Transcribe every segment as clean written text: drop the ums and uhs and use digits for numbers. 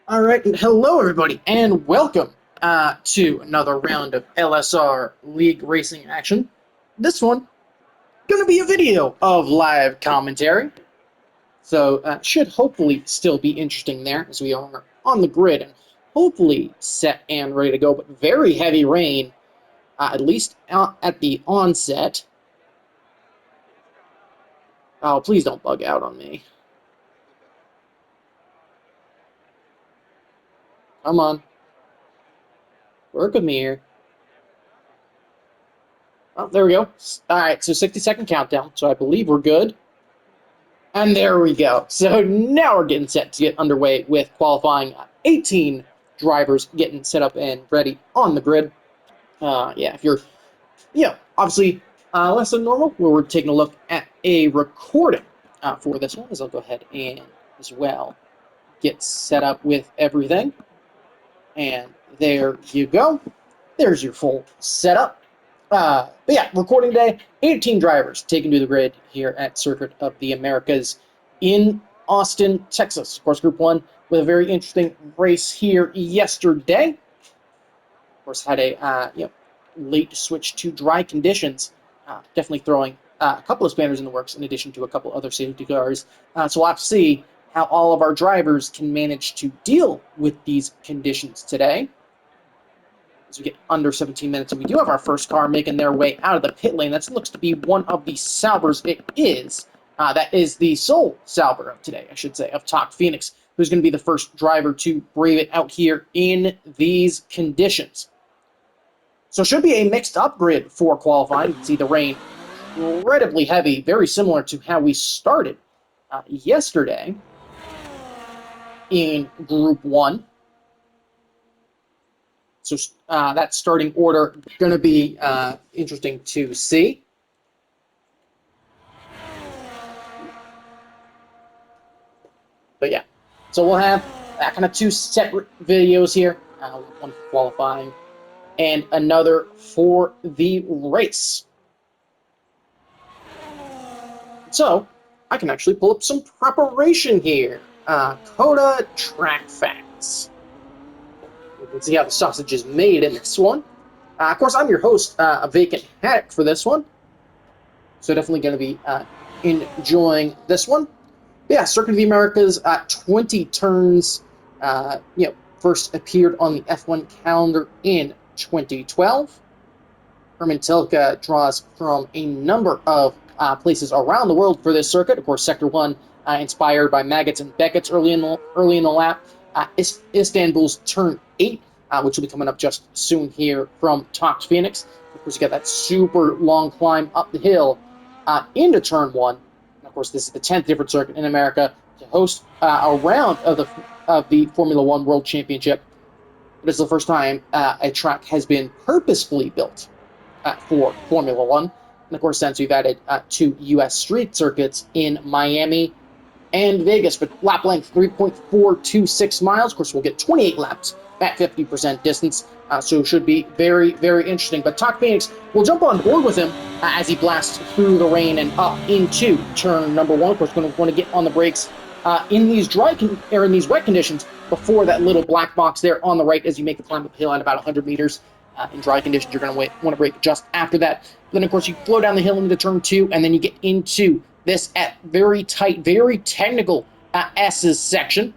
All right, and hello everybody, and welcome to another round of LSR League Racing action. This one gonna be a video of live commentary, so should hopefully still be interesting there as we are on the grid and hopefully set and ready to go. But very heavy rain, at least at the onset. Oh, please don't bug out on me. Come on, work with me here. Oh, there we go. All right, so 60-second countdown. So I believe we're good. And there we go. So now we're getting set to get underway with qualifying. 18 drivers getting set up and ready on the grid. Yeah, if you're, obviously less than normal, where we're taking a look at a recording for this one, as I'll go ahead and as well get set up with everything. And there you go. There's your full setup. But yeah, recording day, 18 drivers taken to the grid here at Circuit of the Americas in Austin, Texas. Of course, Group 1 with a very interesting race here yesterday. Of course, had a late switch to dry conditions, definitely throwing a couple of spanners in the works in addition to a couple other safety cars. So we'll have to see how all of our drivers can manage to deal with these conditions today as we get under 17 minutes. And we do have our first car making their way out of the pit lane. That looks to be one of the Saubers. It is. That is the sole Sauber of today, I should say, of Talk Phoenix, who's going to be the first driver to brave it out here in these conditions. So it should be a mixed up grid for qualifying. You can see the rain incredibly heavy, very similar to how we started yesterday in Group 1. So that starting order going to be interesting to see. But yeah, so we'll have kind of two separate videos here, one for qualifying and another for the race. So I can actually pull up some preparation here. Coda Track Facts. You can see how the sausage is made in this one. Of course, I'm your host, Vacant Haddock, for this one. So definitely going to be enjoying this one. But yeah, Circuit of the Americas, 20 turns, first appeared on the F1 calendar in 2012. Herman Tilke draws from a number of places around the world for this circuit. Of course, Sector 1, inspired by Maggots and Beckett's early in the lap. Istanbul's Turn 8, which will be coming up just soon here from Talk Phoenix. Of course, you got that super long climb up the hill into Turn 1. And of course, this is the 10th different circuit in America to host a round of the Formula One World Championship. It is the first time a track has been purposefully built for Formula One. And of course, since we've added 2 U.S. street circuits in Miami and Vegas, but lap length 3.426 miles. Of course, we'll get 28 laps at 50% distance, so it should be very, very interesting. But Talk Phoenix will jump on board with him as he blasts through the rain and up into turn number 1. Of course, going to want to get on the brakes in these in these wet conditions before that little black box there on the right as you make the climb uphill at about 100 meters. In dry conditions, you're going to want to brake just after that. Then, of course, you flow down the hill into turn 2, and then you get into this at very tight, very technical S's section,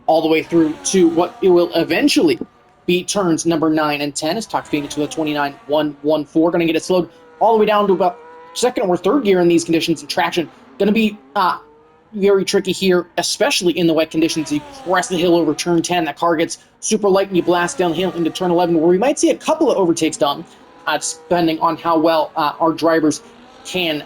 all the way through to what it will eventually be turns number 9 and 10 as Talk Phoenix with a 29.114. Going to get it slowed all the way down to about second or third gear in these conditions of traction. Going to be very tricky here, especially in the wet conditions. You press the hill over turn 10, that car gets super light, and you blast down the hill into turn 11, where we might see a couple of overtakes done, depending on how well our drivers can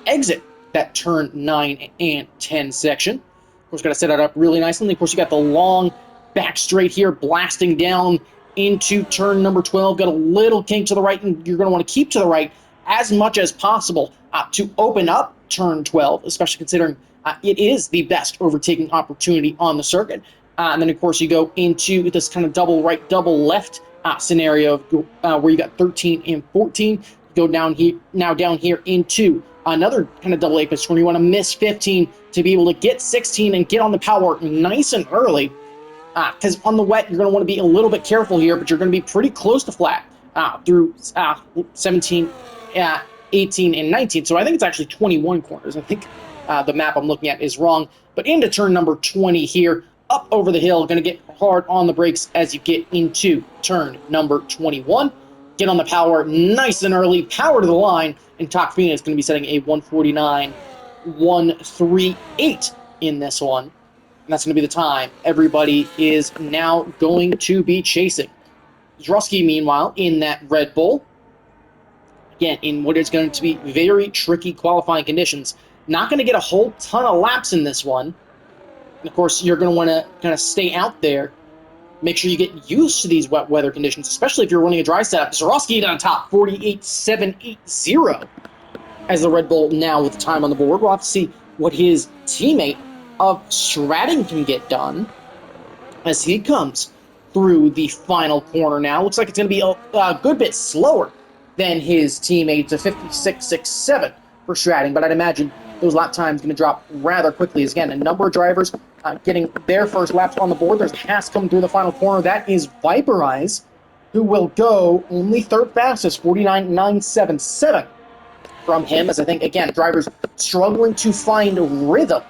exit that turn 9 and 10 section. Of course, got to set it up really nicely. And of course, you got the long back straight here, blasting down into turn number 12. Got a little kink to the right, and you're going to want to keep to the right as much as possible to open up turn 12, especially considering it is the best overtaking opportunity on the circuit. And then, of course, you go into this kind of double right, double left scenario where you got 13 and 14. You go down here into another kind of double apex where you want to miss 15 to be able to get 16 and get on the power nice and early. because on the wet, you're going to want to be a little bit careful here, but you're going to be pretty close to flat through 17, 18, and 19. So I think it's actually 21 corners. I think the map I'm looking at is wrong. But into turn number 20 here, up over the hill, going to get hard on the brakes as you get into turn number 21. Get on the power nice and early, power to the line, and Talk Phoenix is going to be setting a 149, 138 in this one. And that's going to be the time everybody is now going to be chasing. Drusky, meanwhile, in that Red Bull, again, in what is going to be very tricky qualifying conditions. Not going to get a whole ton of laps in this one. And of course, you're going to want to kind of stay out there. Make sure you get used to these wet weather conditions, especially if you're running a dry setup. Zorowski on top, 48.780 as the Red Bull now with time on the board. We'll have to see what his teammate of Stratton can get done as he comes through the final corner now. Looks like it's going to be a good bit slower than his teammates of 56.67 for Stratton, but I'd imagine those lap times going to drop rather quickly. As again, a number of drivers getting their first laps on the board. There's Haas coming through the final corner. That is Viperize, who will go only third fastest, 49.977 from him. As I think, again, drivers struggling to find rhythm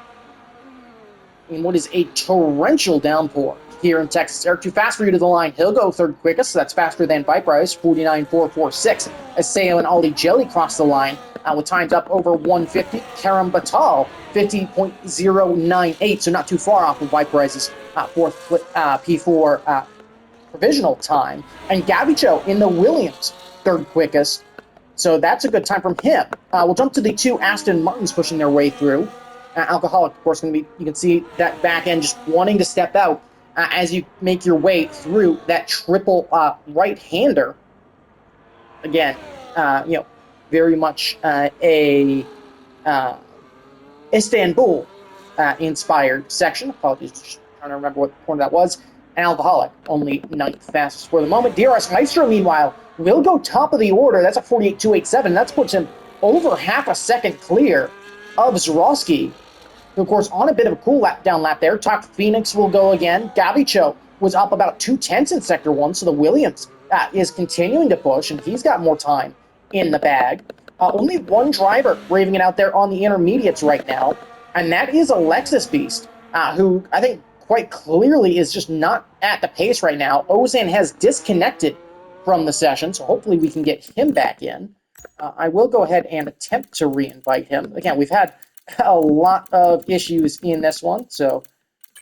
in what is a torrential downpour here in Texas. Eric, too fast for you to the line. He'll go third quickest, so that's faster than Viperize, 49.446. As Sayo and Ali Jelly cross the line with times up over 150. Karam Batal, 50.098, so not too far off of Viperize's fourth P4 provisional time. And Gavicho in the Williams, third quickest, so that's a good time from him. We'll jump to the two Aston Martins pushing their way through. Alcoholic, of course, going to be, you can see that back end just wanting to step out as you make your way through that triple right-hander. Again, very much a Istanbul inspired section. Apologies, just trying to remember what corner that was. And Alcoholic, only ninth fastest for the moment. DRS Maestro, meanwhile, will go top of the order. That's a 48.287. That puts him over half a second clear of Zorowski, who, of course, on a bit of a cool down lap there. Talk Phoenix will go again. Gavicho was up about 2/10 in Sector 1, so the Williams is continuing to push, and he's got more time in the bag. Only one driver raving it out there on the intermediates right now, and that is Alexis Beast, who I think quite clearly is just not at the pace right now. Ozan has disconnected from the session, so hopefully we can get him back in. I will go ahead and attempt to re-invite him. Again, we've had a lot of issues in this one, so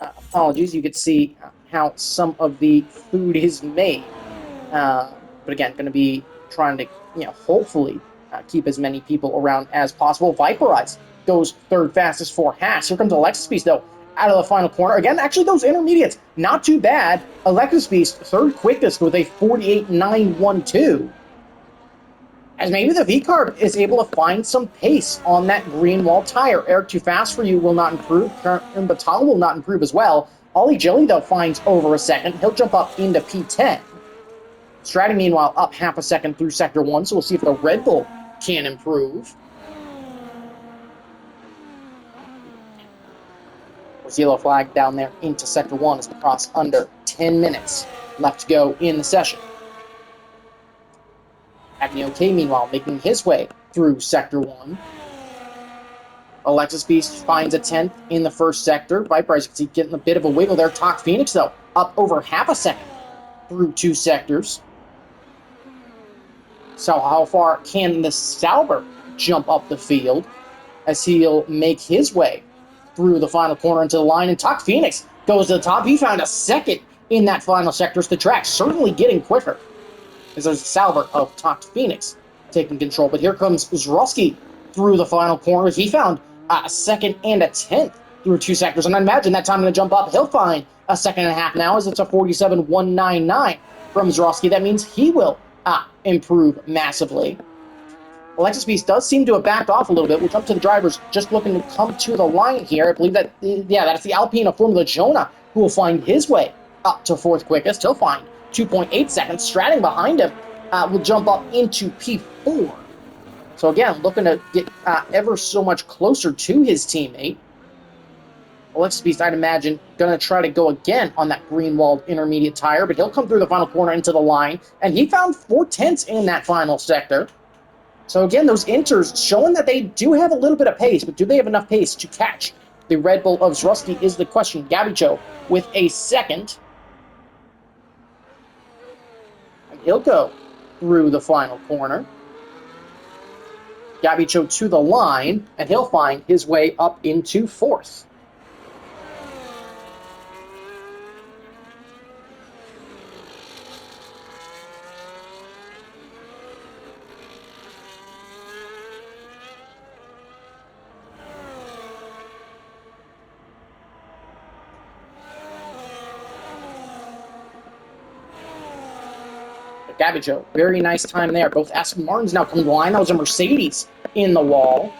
apologies. You could see how some of the food is made. But again, going to be trying to, hopefully keep as many people around as possible. Viperize goes third fastest for Haas. Here comes Alexis Beast, though, out of the final corner. Again, actually, those intermediates, not too bad. Alexis Beast, third quickest with a 48.912. As maybe the V-Carb is able to find some pace on that green wall tire. Eric, too fast for you will not improve. Karim Batal will not improve as well. Ollie Jelly, though, finds over a second. He'll jump up into P10. Stratton, meanwhile, up half a second through Sector 1, so we'll see if the Red Bull can improve. There's yellow flag down there into Sector 1 as we cross under 10 minutes left to go in the session. Agni OK, meanwhile, making his way through Sector 1. Alexis Beast finds a 10th in the first sector. Viperize, you can see getting a bit of a wiggle there. Talk Phoenix, though, up over half a second through two sectors. So how far can the Sauber jump up the field as he'll make his way through the final corner into the line? And Talk Phoenix goes to the top. He found a second in that final sector as the track, certainly getting quicker as there's a Sauber of Talk Phoenix taking control. But here comes Zorowski through the final corner. He found a second and a 10th through two sectors. And I imagine that time going to jump up. He'll find a second and a half now as it's a 47.199 from Zorowski. That means he will improve massively. Alexis Beast does seem to have backed off a little bit. We'll jump to the drivers just looking to come to the line here. I believe that, that's the Alpine of Formula Jonah who will find his way up to fourth quickest. He'll find 2.8 seconds. Stratton behind him will jump up into P4. So again, looking to get ever so much closer to his teammate. Alexis Beast, I'd imagine, going to try to go again on that green-walled intermediate tire, but he'll come through the final corner into the line, and he found 4/10 in that final sector. So again, those inters showing that they do have a little bit of pace, but do they have enough pace to catch the Red Bull of Zrusky is the question. Gabicho with a second. And he'll go through the final corner. Gabicho to the line, and he'll find his way up into fourth. Gabicho, very nice time there. Both Aston Martins now come to the line. That was a Mercedes in the wall.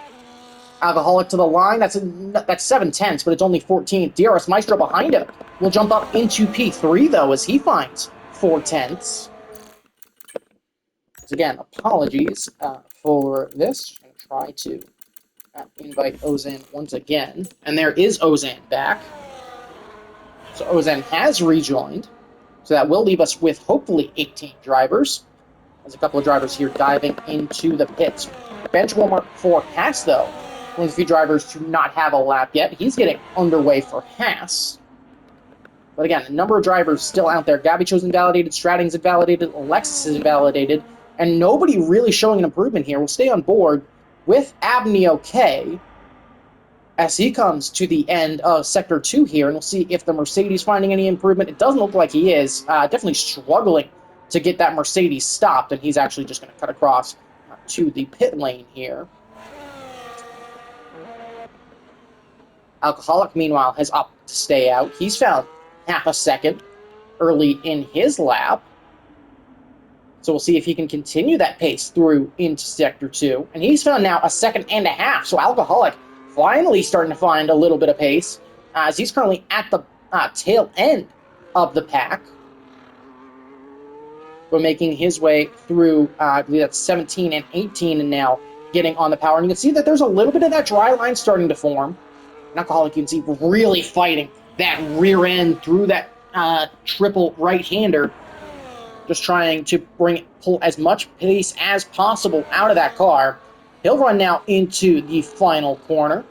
Alcoholic to the line. That's 7/10, but it's only 14th. DRS Maestro behind him will jump up into P3, though, as he finds 4/10. So again, apologies for this. I'm going to try to invite Ozan once again. And there is Ozan back. So Ozan has rejoined. So that will leave us with, hopefully, 18 drivers. There's a couple of drivers here diving into the pits. Bench warmer for Haas, though. One of the few drivers to not have a lap yet. He's getting underway for Haas. But again, a number of drivers still out there. Gabicho's invalidated, Stratting's invalidated, Alexis is invalidated, and nobody really showing an improvement here. We'll stay on board with Abney OK as he comes to the end of Sector 2 here, and we'll see if the Mercedes finding any improvement. It doesn't look like he is. Definitely struggling to get that Mercedes stopped, and he's actually just going to cut across to the pit lane here. Alcoholic, meanwhile, has opted to stay out. He's found half a second early in his lap. So we'll see if he can continue that pace through into Sector 2. And he's found now a second and a half. So Alcoholic finally starting to find a little bit of pace, as he's currently at the tail end of the pack. But making his way through, I believe that's 17 and 18, and now getting on the power. And you can see that there's a little bit of that dry line starting to form. And Alcoholic, you can see, really fighting that rear end through that triple right-hander, just trying to pull as much pace as possible out of that car. He'll run now into the final corner,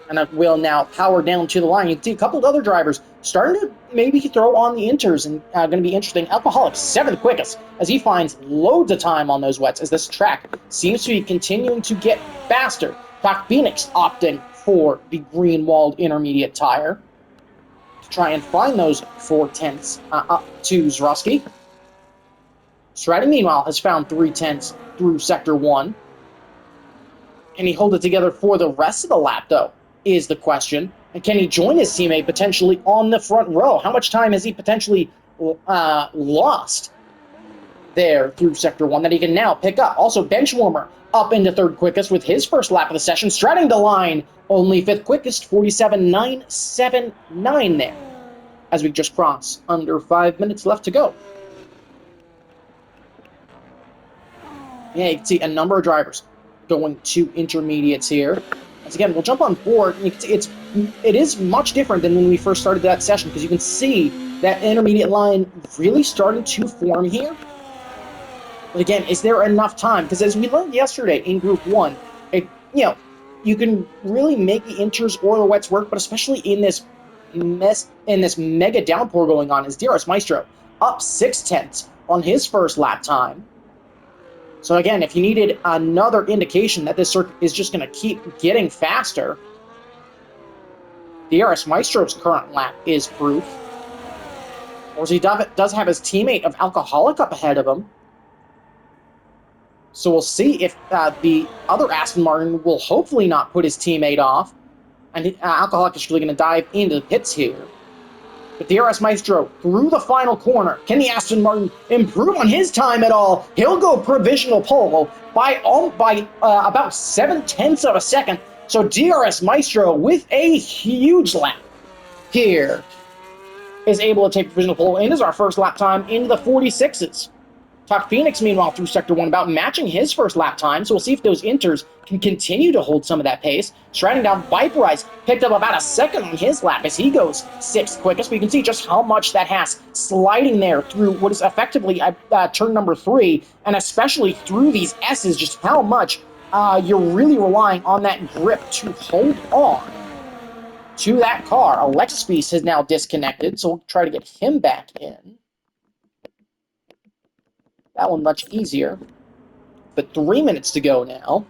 and it will now power down to the line. You can see a couple of other drivers starting to maybe throw on the inters, and going to be interesting. Alcoholic, 7th quickest, as he finds loads of time on those wets, as this track seems to be continuing to get faster. Doc Phoenix opting for the green-walled intermediate tire to try and find those 4/10 up to Zrusky. Stratton, meanwhile, has found 3/10 through Sector 1. Can he hold it together for the rest of the lap, though, is the question. And can he join his teammate potentially on the front row? How much time has he potentially lost there through Sector 1 that he can now pick up? Also, Benchwarmer up into 3rd quickest with his first lap of the session, stretching the line, only 5th quickest, 47.979 there, as we just cross under 5 minutes left to go. Yeah, you can see a number of drivers going to intermediates here. Once again, we'll jump on board, and you can see it is much different than when we first started that session, because you can see that intermediate line really starting to form here. But again, is there enough time? Because as we learned yesterday in Group 1, you can really make the inters or the wets work, but especially in this mega downpour going on, is DRS Maestro up 6/10 on his first lap time. So again, if you needed another indication that this circuit is just going to keep getting faster, DRS Maestro's current lap is proof. Or he does have his teammate of Alcoholic up ahead of him. So we'll see if the other Aston Martin will hopefully not put his teammate off. And Alcoholic is really going to dive into the pits here. But DRS Maestro through the final corner. Can the Aston Martin improve on his time at all? He'll go provisional pole by about 7/10 of a second. So DRS Maestro, with a huge lap here, is able to take provisional pole. And is our first lap time into the 46s. Top Phoenix, meanwhile, through Sector 1, about matching his first lap time, so we'll see if those Inters can continue to hold some of that pace. Striding down, Viperize picked up about a second on his lap as he goes 6th quickest, but you can see just how much that has sliding there through what is effectively turn number 3, and especially through these S's, just how much you're really relying on that grip to hold on to that car. Alexis Beast has now disconnected, so we'll try to get him back in. That one much easier. But 3 minutes to go now.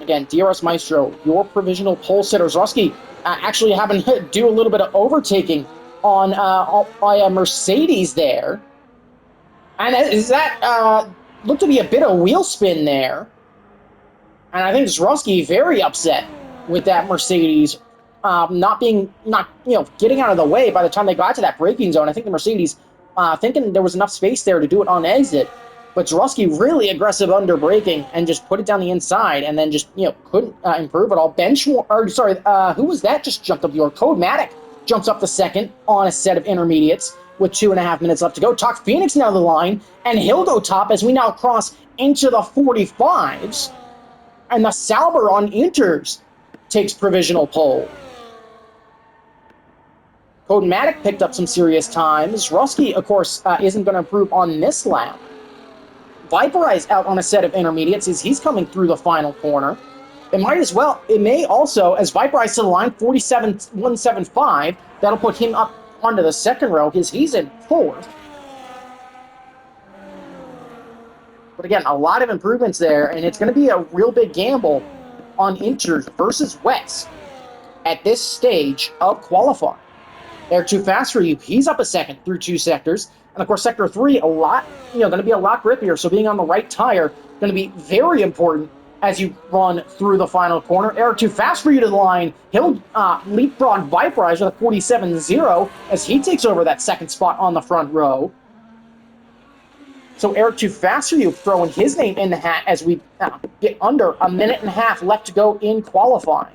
Again, DRS Maestro, your provisional pole sitter. Zroski actually having to do a little bit of overtaking on a Mercedes there. And that looked to be a bit of wheel spin there. And I think Zroski very upset with that Mercedes not getting out of the way by the time they got to that braking zone. I think the Mercedes thinking there was enough space there to do it on exit, but Zroski really aggressive under braking and just put it down the inside, and then just couldn't improve at all. Who was that? Just jumped up your Codematic jumps up the second on a set of intermediates with 2.5 minutes left to go. Talk Phoenix now the line, and he'll go top as we now cross into the 45s, and the Sauber on Inters takes provisional pole. Codematic picked up some serious times. Rusky, of course, isn't going to improve on this lap. Viperize out on a set of intermediates as he's coming through the final corner. It may also, as Viperize to the line, 47.175, that'll put him up onto the second row because he's in 4th. But again, a lot of improvements there, and it's going to be a real big gamble on Inters versus Wets at this stage of qualifying. They're too fast for you. He's up a second through 2 sectors. And of course, Sector 3, going to be a lot grippier. So being on the right tire, going to be very important as you run through the final corner. Eric too fast for you to the line. He'll leapfrog Viperize with a 47.0 as he takes over that second spot on the front row. So Eric too fast for you throwing his name in the hat as we get under a minute and a half left to go in qualifying.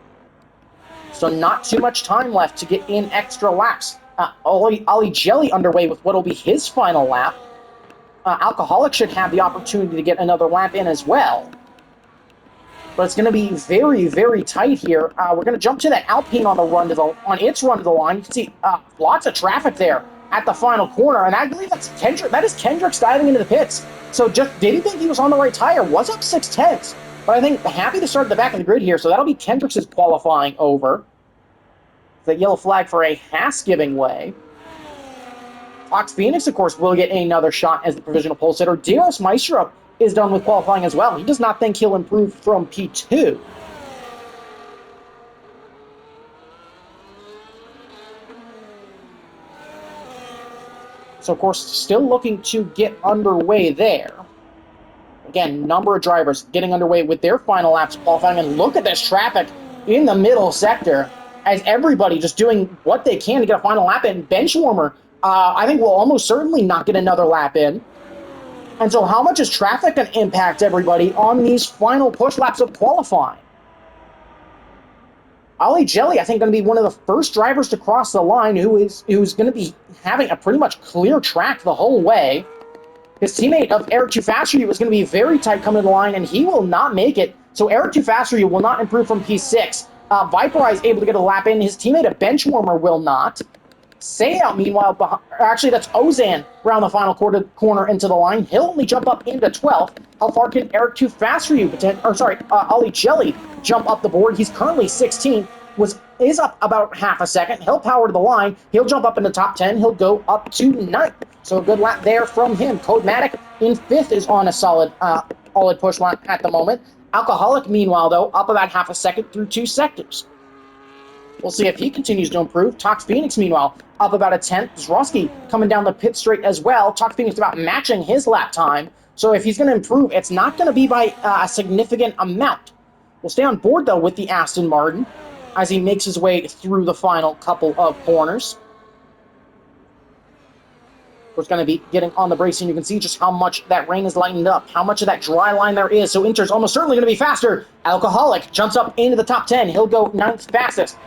So not too much time left to get in extra laps. Ollie Jelly underway with what will be his final lap. Alcoholic should have the opportunity to get another lap in as well. But it's going to be very, very tight here. We're going to jump to that Alpine on its run to the line. You can see lots of traffic there at the final corner, and I believe that's Kendrick. That is Kendricks diving into the pits. So just didn't think he was on the right tire. Was up 6/10, but I think happy to start at the back of the grid here. So that'll be Kendricks' qualifying over. The yellow flag for a Haas giving way. Fox Phoenix, of course, will get another shot as the provisional pole sitter. DRS Maestro is done with qualifying as well. He does not think he'll improve from P2. So, of course, still looking to get underway there. Again, number of drivers getting underway with their final laps qualifying. And look at this traffic in the middle sector as everybody just doing what they can to get a final lap in. Benchwarmer, I think, will almost certainly not get another lap in. And so how much is traffic going to impact everybody on these final push laps of qualifying? Ollie Jelly, I think, going to be one of the first drivers to cross the line who's going to be having a pretty much clear track the whole way. His teammate of Eric Too Fast For You is going to be very tight coming to the line, and he will not make it. So Eric Too Fast For You will not improve from P6. Viperize able to get a lap in. His teammate of Benchwarmer will not. Sayout, meanwhile, actually that's Ozan around the final corner into the line. He'll only jump up into 12th. How far can Eric Too Fast For You, Ollie Jelly jump up the board? He's currently 16th, is up about half a second. He'll power to the line. He'll jump up in the top 10. He'll go up to 9th. So a good lap there from him. Codematic in 5th is on a solid push lap at the moment. Alcoholic, meanwhile, though, up about half a second through 2 sectors. We'll see if he continues to improve. Tox Phoenix, meanwhile, up about a 10th. Zroski coming down the pit straight as well. Tox Phoenix about matching his lap time. So if he's going to improve, it's not going to be by a significant amount. We'll stay on board, though, with the Aston Martin as he makes his way through the final couple of corners. We're going to be getting on the brakes, and you can see just how much that rain is lightened up, how much of that dry line there is. So Inter's almost certainly going to be faster. Alcoholic jumps up into the top 10. He'll go 9th fastest.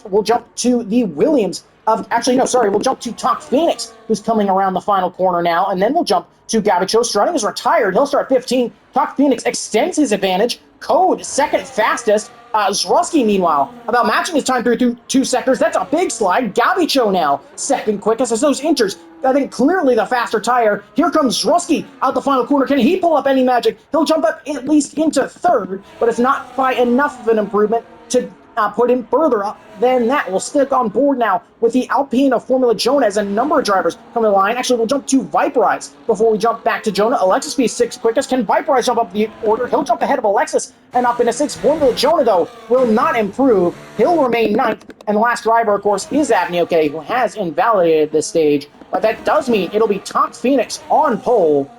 we'll jump to the Williams of, actually, no, sorry, we'll jump to Talk Phoenix, who's coming around the final corner now, and then we'll jump to Gabicho. Strutting is retired. He'll start 15. Talk Phoenix extends his advantage. Code, second fastest. Zrusky, meanwhile, about matching his time through 2 sectors. That's a big slide. Gabicho now, second quickest. As those inters, I think clearly the faster tire. Here comes Zrusky out the final corner. Can he pull up any magic? He'll jump up at least into third, but it's not by enough of an improvement to put him further up than that. We'll stick on board now with the Alpine of Formula Jonah as a number of drivers come to the line. Actually, we'll jump to Viperize before we jump back to Jonah. Alexis be 6th quickest. Can Viperize jump up the order? He'll jump ahead of Alexis and up into 6th. Formula Jonah, though, will not improve. He'll remain 9th. And the last driver, of course, is Avnioke, who has invalidated this stage. But that does mean it'll be Talk Phoenix on pole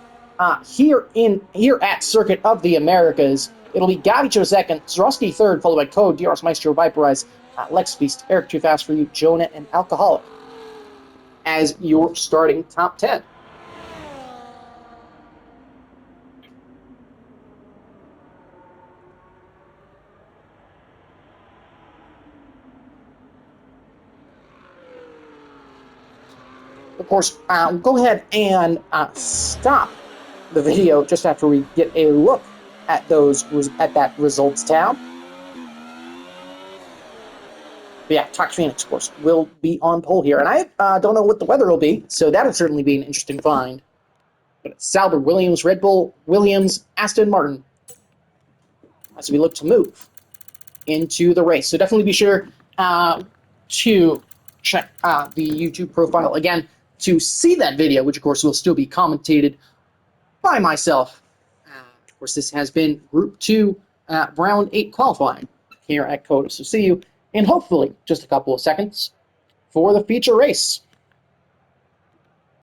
here at Circuit of the Americas. It'll be Gabicho second, Zrusky third, followed by Code, DRS Maestro, Viperize, Lex Beast, Eric Too Fast for You, Jonah, and Alcoholic as your starting top 10. Of course, we'll go ahead and stop the video just after we get a look at that results tab. But yeah, Talk Phoenix, of course, will be on pole here. And I don't know what the weather will be, so that'll certainly be an interesting find. But it's Sauber, Williams, Red Bull, Williams, Aston Martin as we look to move into the race. So definitely be sure to check the YouTube profile again to see that video, which of course will still be commentated by myself. Of course, this has been Group 2 Round 8 qualifying here at COTA. So see you in hopefully just a couple of seconds for the feature race.